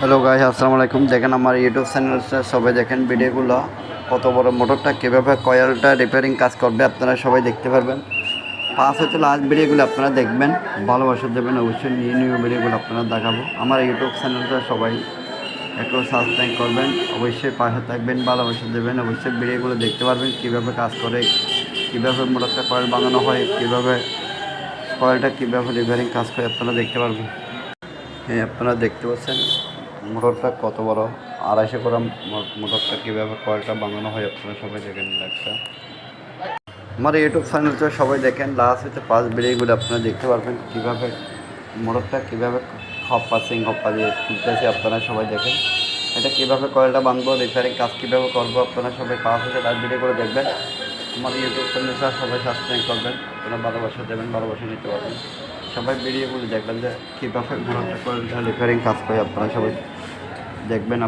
Hello guys, আসসালামু আলাইকুম। দেখেন আমার ইউটিউব চ্যানেলটা সবাই দেখেন ভিডিওগুলো, কত বড় মোটরটা কীভাবে কয়েলটা রিপেয়ারিং কাজ করবে আপনারা সবাই দেখতে পারবেন। পাঁচ হচ্ছে লাস্ট ভিডিওগুলো আপনারা দেখবেন, ভালোবাসা দেবেন। অবশ্যই নিউ নিউ ভিডিওগুলো আপনারা দেখাবো। আমার ইউটিউব চ্যানেলটা সবাই একটু সাবস্ক্রাইব করবেন, অবশ্যই পাশে থাকবেন, ভালোবাসা দেবেন। অবশ্যই ভিডিওগুলো দেখতে পারবেন কীভাবে কাজ করে, কীভাবে মোটরটা কয়েল বানানো হয়, কীভাবে কয়েলটা কীভাবে রিপেয়ারিং কাজ করে আপনারা দেখতে পারবেন। হ্যাঁ, আপনারা দেখতে পাচ্ছেন মোটরটা কত বড়, 250 গ্রাম মোটরটা কীভাবে কয়েলটা বানানো হয় আপনারা সবাই দেখেন। একটা আমার ইউটিউব চ্যানেলটা সবাই দেখেন, লাস্ট হচ্ছে 5 ভিডিওগুলো আপনারা দেখতে পারবেন কীভাবে মোটরটা কীভাবে হপ্পা দিয়ে তুলতেছে আপনারা সবাই দেখেন। এটা কীভাবে কয়েলটা বানবো, রিপেয়ারিং কাজ কীভাবে করবো আপনারা সবাই 5 থেকে লাস্ট ভিডিওগুলো দেখবেন। আমার ইউটিউব চ্যানেলটা সবাই সাবস্ক্রাইব করবেন, আপনারা ভালোবাসা দেবেন, ভালোবাসা নিতে পারবেন। সবাই ভিডিওগুলো দেখবেন যে কীভাবে মোটরটা কয়েলটা রিপেয়ারিং কাজ করে আপনারা সবাই দেখবেন।